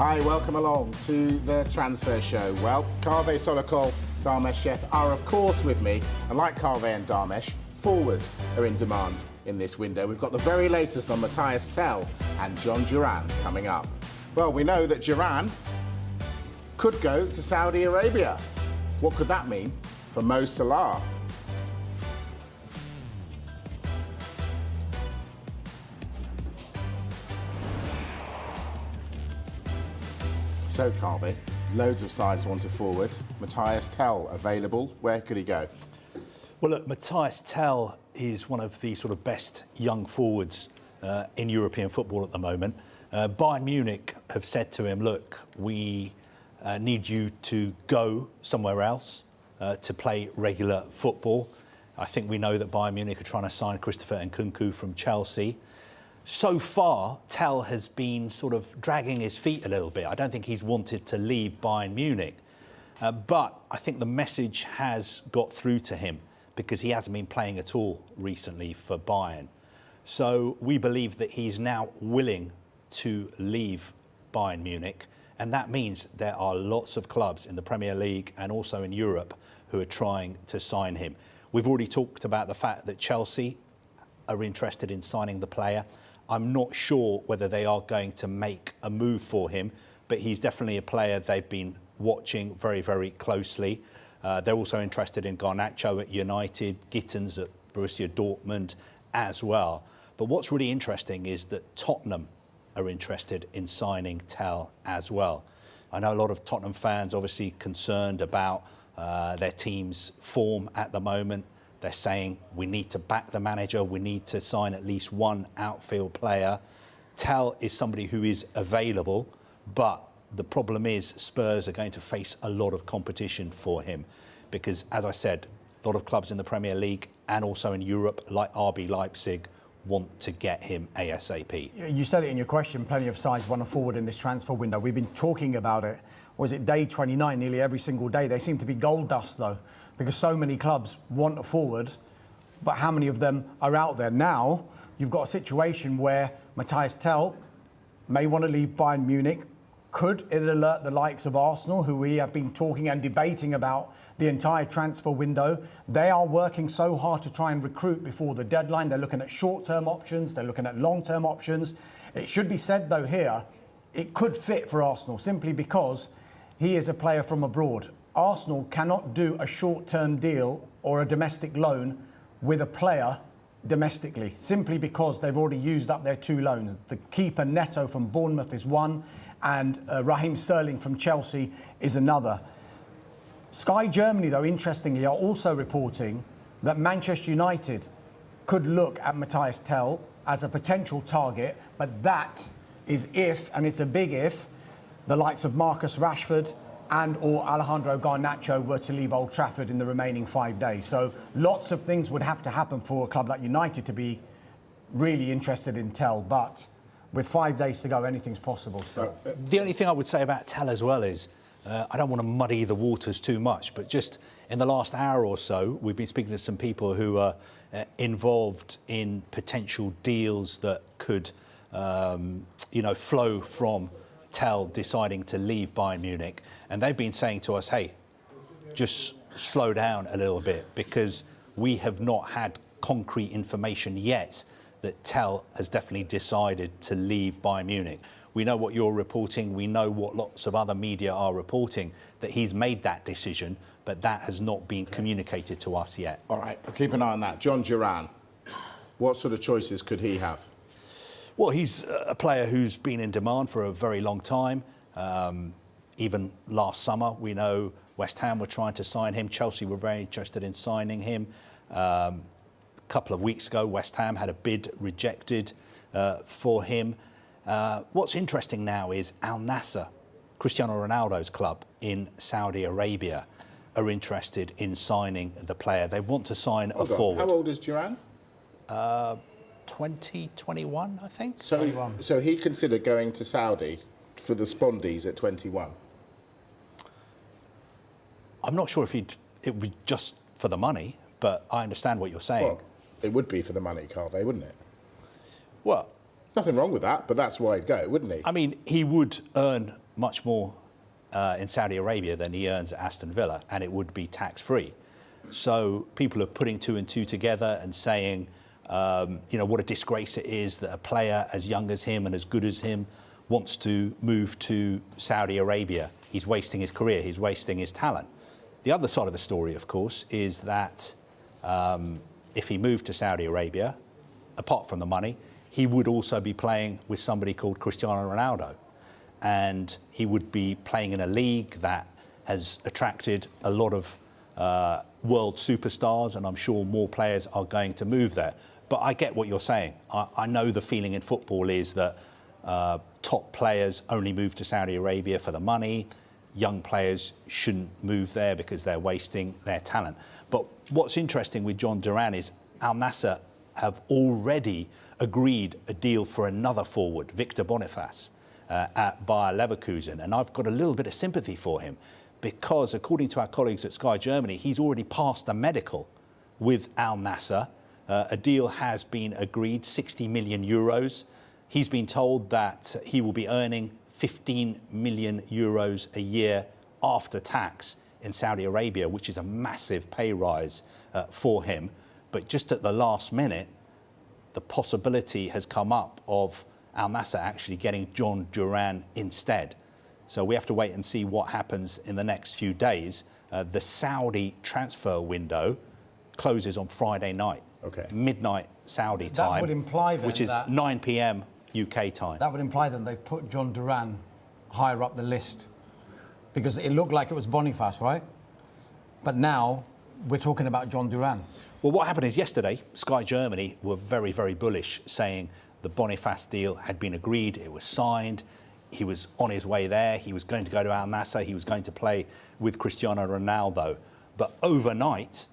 Hi, welcome along to the Transfer Show. Well, Kaveh Solokol, Dharmesh Sheth are of course with me, and like Kaveh and Dharmesh, forwards are in demand in this window. We've got the very latest on Matthias Tell and John Duran coming up. Well, we know that Duran could go to Saudi Arabia. What could that mean for Mo Salah? So, Kaveh, loads of sides want a forward. Matthias Tell available. Where could he go? Well, look, Matthias Tell is one of the sort of best young forwards in European football at the moment. Bayern Munich have said to him, look, we need you to go somewhere else to play regular football. I think we know that Bayern Munich are trying to sign Christopher Nkunku from Chelsea. So far, Tell has been sort of dragging his feet a little bit. I don't think he's wanted to leave Bayern Munich. But I think the message has got through to him because he hasn't been playing at all recently for Bayern. So we believe that he's now willing to leave Bayern Munich. And that means there are lots of clubs in the Premier League and also in Europe who are trying to sign him. We've already talked about the fact that Chelsea are interested in signing the player. I'm not sure whether they are going to make a move for him, but he's definitely a player they've been watching very, very closely. They're also interested in Garnacho at United, Gittins at Borussia Dortmund as well. But what's really interesting is that Tottenham are interested in signing Tell as well. I know a lot of Tottenham fans obviously concerned about their team's form at the moment. They're saying we need to back the manager, we need to sign at least one outfield player. Tell is somebody who is available, but the problem is Spurs are going to face a lot of competition for him because, as I said, a lot of clubs in the Premier League and also in Europe, like RB Leipzig, want to get him ASAP. You said it in your question, plenty of sides want a forward in this transfer window. We've been talking about it. Was it day 29 nearly every single day? They seem to be gold dust, though, because so many clubs want a forward, but how many of them are out there? Now, you've got a situation where Matthias Tell may want to leave Bayern Munich. Could it alert the likes of Arsenal, who we have been talking and debating about the entire transfer window? They are working so hard to try and recruit before the deadline. They're looking at short-term options. They're looking at long-term options. It should be said, though, here, it could fit for Arsenal simply because he is a player from abroad. Arsenal cannot do a short-term deal or a domestic loan with a player domestically, simply because they've already used up their two loans. The keeper Neto from Bournemouth is one, and Raheem Sterling from Chelsea is another. Sky Germany, though, interestingly, are also reporting that Manchester United could look at Matthias Tell as a potential target, but that is if, and it's a big if, the likes of Marcus Rashford and or Alejandro Garnacho were to leave Old Trafford in the remaining 5 days. So lots of things would have to happen for a club like United to be really interested in Tell, but with 5 days to go, anything's possible still. The only thing I would say about Tell as well is, I don't want to muddy the waters too much, but just in the last hour or so, we've been speaking to some people who are involved in potential deals that could, flow from Tell deciding to leave Bayern Munich. And they've been saying to us, hey, just slow down a little bit because we have not had concrete information yet that Tell has definitely decided to leave Bayern Munich. We know what you're reporting. We know what lots of other media are reporting, that he's made that decision, but that has not been communicated to us yet. All right, we'll keep an eye on that. John Duran, what sort of choices could he have? Well, he's a player who's been in demand for a very long time. Even last summer, we know West Ham were trying to sign him. Chelsea were very interested in signing him. A couple of weeks ago, West Ham had a bid rejected for him. What's interesting now is Al Nassr, Cristiano Ronaldo's club in Saudi Arabia, are interested in signing the player. They want to sign a forward. How old is Duran? 21, I think. So he considered going to Saudi for the Spondies at 21? I'm not sure if it would be just for the money, but I understand what you're saying. Well, it would be for the money, Kaveh, wouldn't it? Well, nothing wrong with that, but that's why he'd go, wouldn't he? I mean, he would earn much more in Saudi Arabia than he earns at Aston Villa, and it would be tax-free. So people are putting two and two together and saying, what a disgrace it is that a player as young as him and as good as him wants to move to Saudi Arabia. He's wasting his career, he's wasting his talent. The other side of the story, of course, is that if he moved to Saudi Arabia, apart from the money, he would also be playing with somebody called Cristiano Ronaldo. And he would be playing in a league that has attracted a lot of world superstars, and I'm sure more players are going to move there. But I get what you're saying. I know the feeling in football is that top players only move to Saudi Arabia for the money. Young players shouldn't move there because they're wasting their talent. But what's interesting with John Duran is Al Nassr have already agreed a deal for another forward, Victor Boniface, at Bayer Leverkusen. And I've got a little bit of sympathy for him because, according to our colleagues at Sky Germany, he's already passed the medical with Al Nassr. A deal has been agreed, 60 million euros. He's been told that he will be earning 15 million euros a year after tax in Saudi Arabia, which is a massive pay rise for him. But just at the last minute, the possibility has come up of Al Nassr actually getting John Duran instead. So we have to wait and see what happens in the next few days. The Saudi transfer window closes on Friday night, midnight Saudi time, that would imply then which is 9 p.m. UK time. That would imply then they've put John Duran higher up the list, because it looked like it was Boniface, right? But now we're talking about John Duran. Well, what happened is yesterday, Sky Germany were very, very bullish, saying the Boniface deal had been agreed, it was signed, he was on his way there, he was going to go to Al Nassr, he was going to play with Cristiano Ronaldo. But overnight,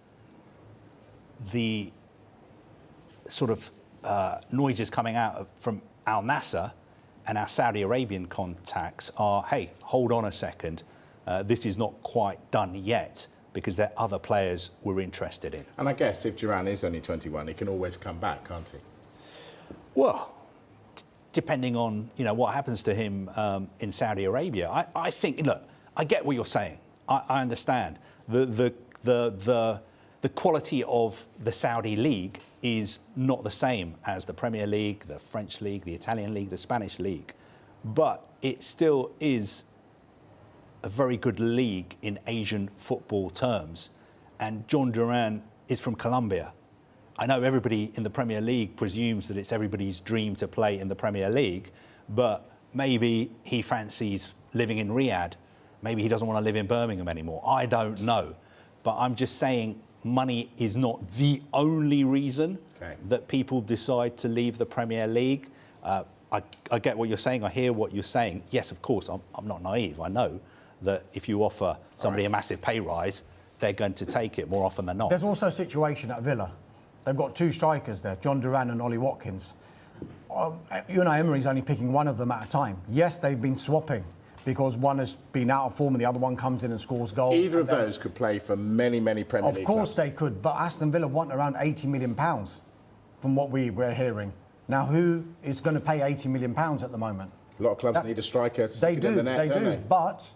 the sort of noises coming out from Al Nassr and our Saudi Arabian contacts are, hey, hold on a second, this is not quite done yet, because there are other players we're interested in. And I guess if Duran is only 21, he can always come back, can't he? Well, depending on what happens to him in Saudi Arabia, I think. Look, I get what you're saying. I understand the quality of the Saudi league is not the same as the Premier League, the French league, the Italian league, the Spanish league, but it still is a very good league in Asian football terms. And John Duran is from Colombia. I know everybody in the Premier League presumes that it's everybody's dream to play in the Premier League, but maybe he fancies living in Riyadh. Maybe he doesn't want to live in Birmingham anymore. I don't know. But I'm just saying money is not the only reason that people decide to leave the Premier League. I get what you're saying. I hear what you're saying. Yes, of course, I'm not naive. I know that if you offer somebody a massive pay rise, they're going to take it more often than not. There's also a situation at Villa. They've got two strikers there, John Duran and Ollie Watkins. Unai Emery's only picking one of them at a time. Yes, they've been swapping because one has been out of form and the other one comes in and scores goals. Either of those could play for many, many Premier League Of course clubs. they could, but Aston Villa want around £80 million from what we're hearing. Now, who is going to pay £80 million at the moment? A lot of clubs need a striker to stick it in the net, don't they? But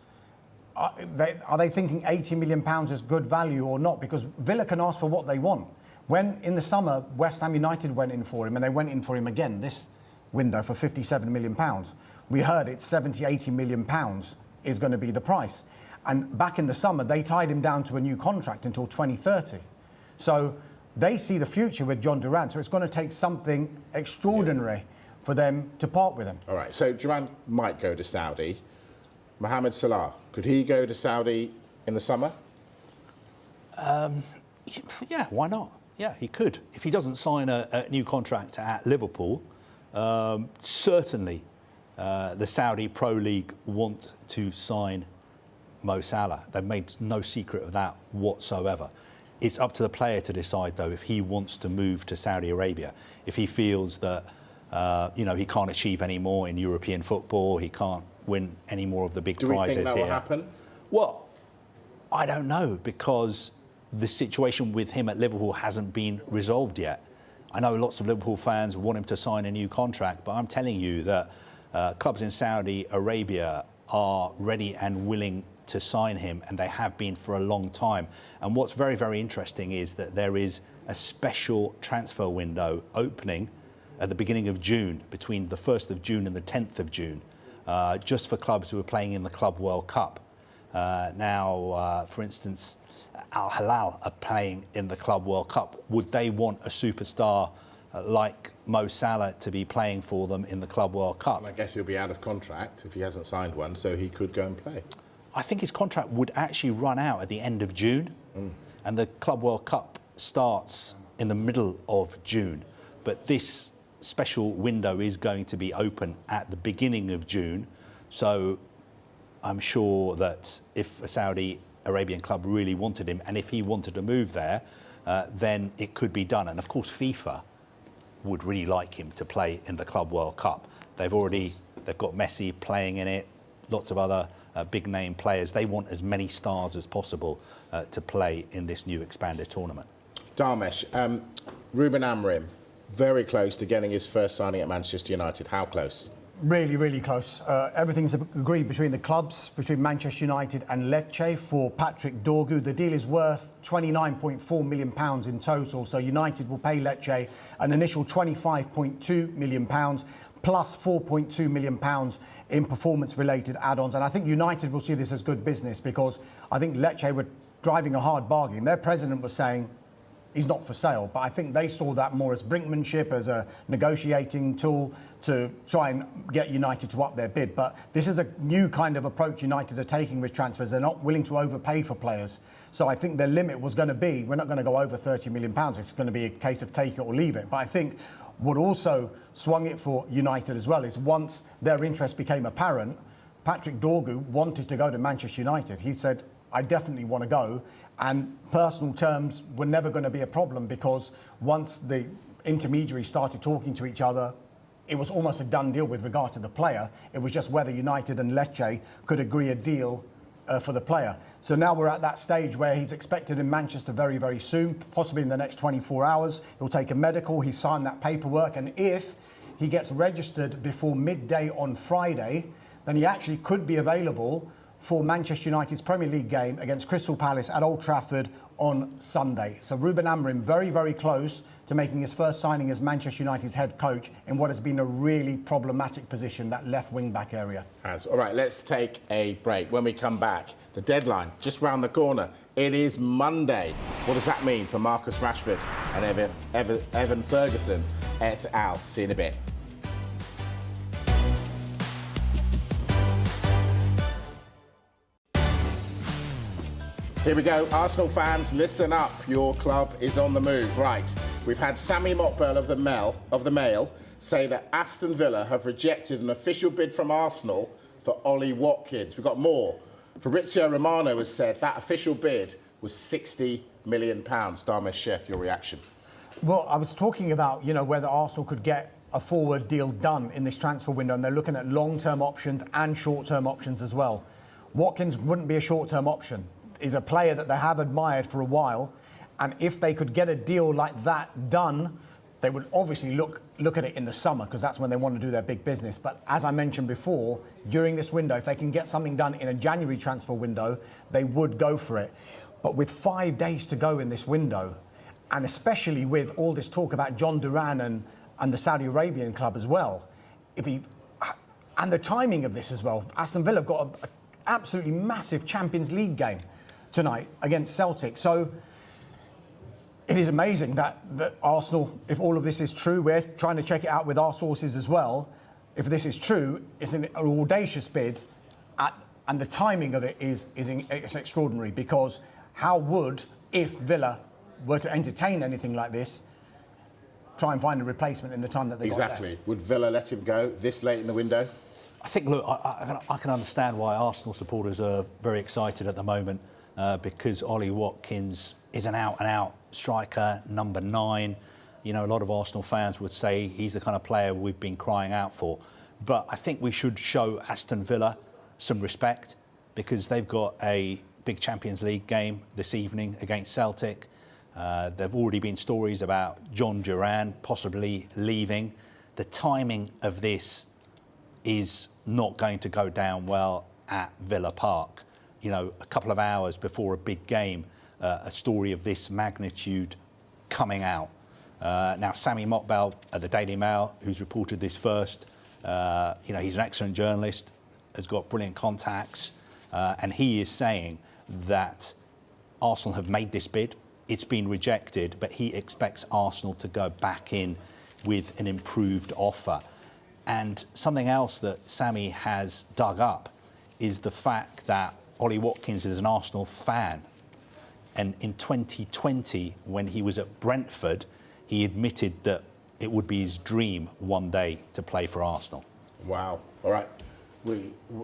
are they thinking £80 million is good value or not? Because Villa can ask for what they want. When in the summer West Ham United went in for him, and they went in for him again this window for £57 million, we heard it's £70-80 million is going to be the price. And back in the summer, they tied him down to a new contract until 2030. So they see the future with John Duran. So it's going to take something extraordinary for them to part with him. All right, so Duran might go to Saudi. Mohamed Salah, could he go to Saudi in the summer? Yeah, why not? Yeah, he could. If he doesn't sign a new contract at Liverpool, certainly the Saudi Pro League want to sign Mo Salah. They've made no secret of that whatsoever. It's up to the player to decide, though, if he wants to move to Saudi Arabia. If he feels that he can't achieve any more in European football, he can't win any more of the big prizes here. Do we think that will happen? Well, I don't know, because the situation with him at Liverpool hasn't been resolved yet. I know lots of Liverpool fans want him to sign a new contract, but I'm telling you that clubs in Saudi Arabia are ready and willing to sign him, and they have been for a long time. And what's very, very interesting is that there is a special transfer window opening at the beginning of June, between the 1st of June and the 10th of June, just for clubs who are playing in the Club World Cup. For instance, Al Hilal are playing in the Club World Cup. Would they want a superstar like Mo Salah to be playing for them in the Club World Cup? Well, I guess he'll be out of contract if he hasn't signed one, so he could go and play. I think his contract would actually run out at the end of June, and the Club World Cup starts in the middle of June. But this special window is going to be open at the beginning of June, so I'm sure that if a Saudi Arabian club really wanted him, and if he wanted to move there, then it could be done. And of course, FIFA would really like him to play in the Club World Cup. They've got Messi playing in it, lots of other big name players. They want as many stars as possible to play in this new expanded tournament. Dharmesh, Ruben Amorim, very close to getting his first signing at Manchester United. How close? Really, really close. Everything's agreed between the clubs, between Manchester United and Lecce for Patrick Dorgu. The deal is worth £29.4 million in total. So United will pay Lecce an initial £25.2 million plus £4.2 million in performance-related add-ons. And I think United will see this as good business, because I think Lecce were driving a hard bargain. Their president was saying he's not for sale, but I think they saw that more as brinkmanship, as a negotiating tool to try and get United to up their bid. But this is a new kind of approach United are taking with transfers. They're not willing to overpay for players. So I think their limit was going to be, we're not going to go over £30 million. It's going to be a case of take it or leave it. But I think what also swung it for United as well is, once their interest became apparent, Patrick Dorgu wanted to go to Manchester United. He said, I definitely want to go. And personal terms were never going to be a problem, because once the intermediaries started talking to each other, it was almost a done deal with regard to the player. It was just whether United and Lecce could agree a deal for the player. So now we're at that stage where he's expected in Manchester very, very soon, possibly in the next 24 hours. He'll take a medical, he signed that paperwork, and if he gets registered before midday on Friday, then he actually could be available for Manchester United's Premier League game against Crystal Palace at Old Trafford on Sunday. So Ruben Amorim very, very close to making his first signing as Manchester United's head coach in what has been a really problematic position, that left wing-back area. All right, let's take a break. When we come back, the deadline just round the corner. It is Monday. What does that mean for Marcus Rashford and Evan Ferguson et al? See you in a bit. Here we go. Arsenal fans, listen up. Your club is on the move. Right. We've had Sammy Mockbell of the Mail say that Aston Villa have rejected an official bid from Arsenal for Ollie Watkins. We've got more. Fabrizio Romano has said that official bid was £60 million. Dharmesh Sheth, your reaction? Well, I was talking about, whether Arsenal could get a forward deal done in this transfer window, and they're looking at long-term options and short-term options as well. Watkins wouldn't be a short-term option. Is a player that they have admired for a while, and if they could get a deal like that done, they would obviously look at it in the summer, because that's when they want to do their big business. But as I mentioned before, during this window, if they can get something done in a January transfer window, they would go for it. But with 5 days to go in this window, and especially with all this talk about John Duran and the Saudi Arabian club as well, and the timing of this as well, Aston Villa have got an absolutely massive Champions League game tonight against Celtic. So it is amazing that Arsenal, if all of this is true, we're trying to check it out with our sources as well. If this is true, it's an audacious bid, and the timing of it is extraordinary, because how would, if Villa were to entertain anything like this, try and find a replacement in the time that they got left? Exactly. Would Villa let him go this late in the window? I think, look, I can understand why Arsenal supporters are very excited at the moment, because Ollie Watkins is an out-and-out striker, number 9. A lot of Arsenal fans would say he's the kind of player we've been crying out for. But I think we should show Aston Villa some respect, because they've got a big Champions League game this evening against Celtic. There have already been stories about John Duran possibly leaving. The timing of this is not going to go down well at Villa Park. You know, a couple of hours before a big game, a story of this magnitude coming out. Now, Sami Mokbel at the Daily Mail, who's reported this first, he's an excellent journalist, has got brilliant contacts, and he is saying that Arsenal have made this bid. It's been rejected, but he expects Arsenal to go back in with an improved offer. And something else that Sammy has dug up is the fact that Ollie Watkins is an Arsenal fan. And in 2020, when he was at Brentford, he admitted that it would be his dream one day to play for Arsenal. Wow. All right.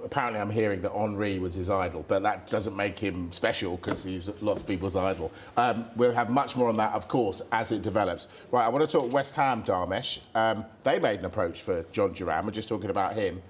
Apparently I'm hearing that Henry was his idol, but that doesn't make him special because he's lots of people's idol. We'll have much more on that, of course, as it develops. Right, I want to talk West Ham, Dharmesh. They made an approach for John Duran. We're just talking about him.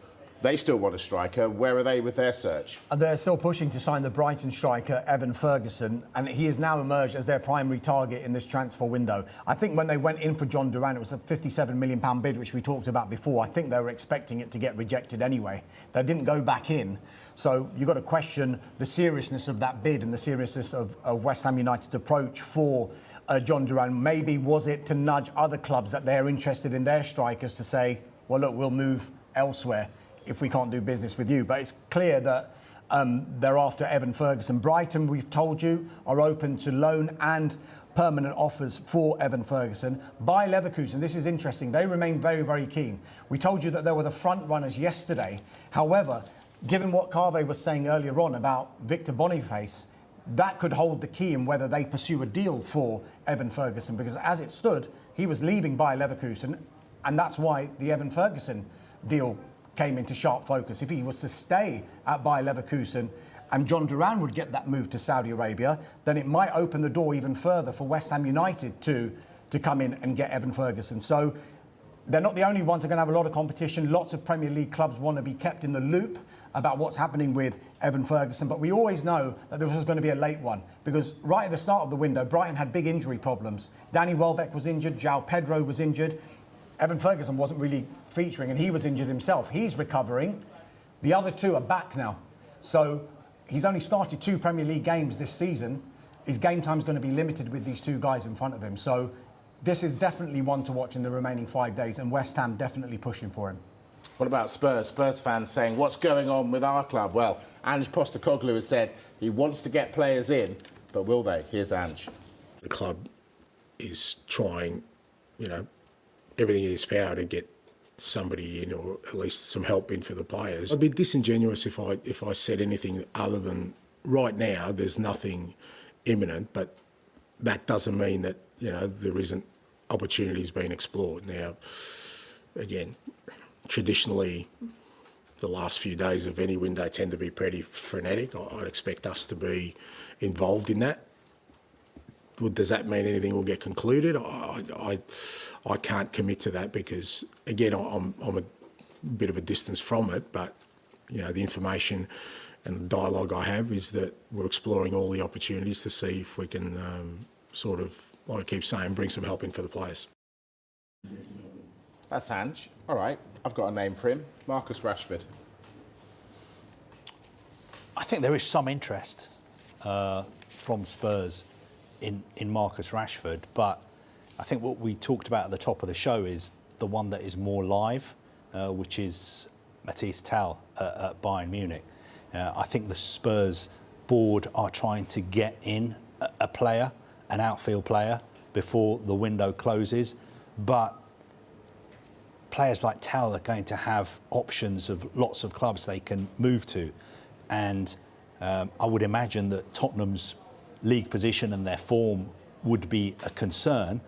They still want a striker. Where are they with their search? They're still pushing to sign the Brighton striker, Evan Ferguson, and he has now emerged as their primary target in this transfer window. I think when they went in for John Duran, it was a £57 million bid, which we talked about before. I think they were expecting it to get rejected anyway. They didn't go back in. So you've got to question the seriousness of that bid and the seriousness of West Ham United's approach for John Duran. Maybe was it to nudge other clubs that they're interested in their strikers to say, well, look, we'll move elsewhere if we can't do business with you. But it's clear that they're after Evan Ferguson. Brighton, we've told you, are open to loan and permanent offers for Evan Ferguson. Bayer Leverkusen, this is interesting, they remain very, very keen. We told you that they were the front runners yesterday. However, given what Carve was saying earlier on about Victor Boniface, that could hold the key in whether they pursue a deal for Evan Ferguson, because as it stood, he was leaving Bayer Leverkusen, and that's why the Evan Ferguson deal came into sharp focus. If he was to stay at Bayer Leverkusen and John Duran would get that move to Saudi Arabia, then it might open the door even further for West Ham United to come in and get Evan Ferguson. So they're not the only ones. They're going to have a lot of competition. Lots of Premier League clubs want to be kept in the loop about what's happening with Evan Ferguson. But we always know that this was going to be a late one, because right at the start of the window, Brighton had big injury problems. Danny Welbeck was injured. João Pedro was injured. Evan Ferguson wasn't really featuring, and he was injured himself. He's recovering. The other two are back now. So he's only started 2 Premier League games this season. His game time's going to be limited with these 2 guys in front of him. So this is definitely one to watch in the remaining 5 days, and West Ham definitely pushing for him. What about Spurs? Spurs fans saying, what's going on with our club? Well, Ange Postecoglou has said he wants to get players in, but will they? Here's Ange. The club is trying, everything in its power to get somebody in, or at least some help in for the players. I'd be disingenuous if I said anything other than right now there's nothing imminent, but that doesn't mean that there isn't opportunities being explored. Now, again, traditionally the last few days of any window tend to be pretty frenetic. I'd expect us to be involved in that. Does that mean anything will get concluded? I can't commit to that because, again, I'm a bit of a distance from it. But the information and the dialogue I have is that we're exploring all the opportunities to see if we can like I keep saying, bring some help in for the players. That's Ange. All right, I've got a name for him. Marcus Rashford. I think there is some interest from Spurs in Marcus Rashford, but I think what we talked about at the top of the show is the one that is more live, which is Matthias Tel at Bayern Munich. I think the Spurs board are trying to get in a player, an outfield player, before the window closes, but players like Tel are going to have options of lots of clubs they can move to, and I would imagine that Tottenham's league position and their form would be a concern,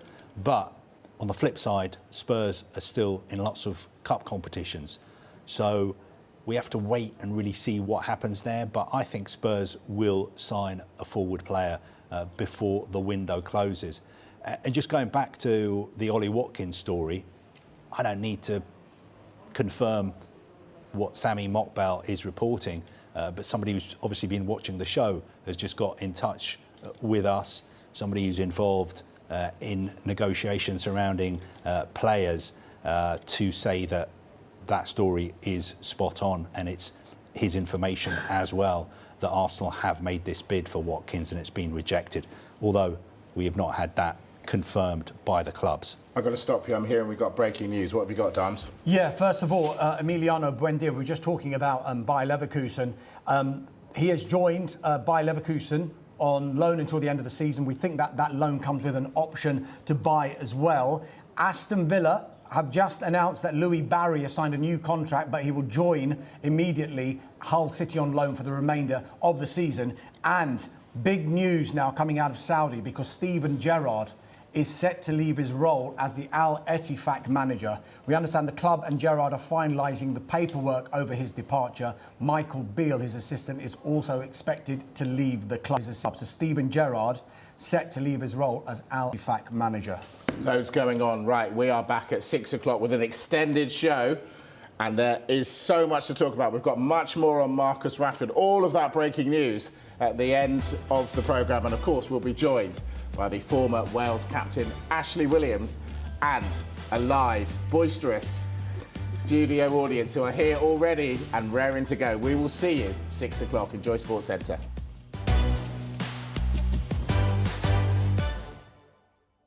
but on the flip side, Spurs are still in lots of cup competitions. So we have to wait and really see what happens there, but I think Spurs will sign a forward player before the window closes. And just going back to the Ollie Watkins story, I don't need to confirm what Sami Mokbel is reporting, but somebody who's obviously been watching the show has just got in touch with us, somebody who's involved in negotiations surrounding players, to say that story is spot on and it's his information as well that Arsenal have made this bid for Watkins and it's been rejected, although we have not had that confirmed by the clubs. I've got to stop you. I'm hearing we've got breaking news. What have you got, Dimes? Yeah, first of all, Emiliano Buendia, we were just talking about Bayer Leverkusen. He has joined Bayer Leverkusen on loan until the end of the season. We think that that loan comes with an option to buy as well. Aston Villa have just announced that Louis Barry has signed a new contract, but he will join immediately Hull City on loan for the remainder of the season. And big news now coming out of Saudi, because Steven Gerrard is set to leave his role as the Al Ettifaq manager. We understand the club and Gerrard are finalising the paperwork over his departure. Michael Beale, his assistant, is also expected to leave the club. So Steven Gerrard set to leave his role as Al Ettifaq manager. Loads going on. Right, we are back at 6 o'clock with an extended show. And there is so much to talk about. We've got much more on Marcus Rashford. All of that breaking news at the end of the programme. And of course, we'll be joined by the former Wales captain Ashley Williams and a live, boisterous studio audience who are here already and raring to go. We will see you 6 o'clock. Enjoy Sports Centre.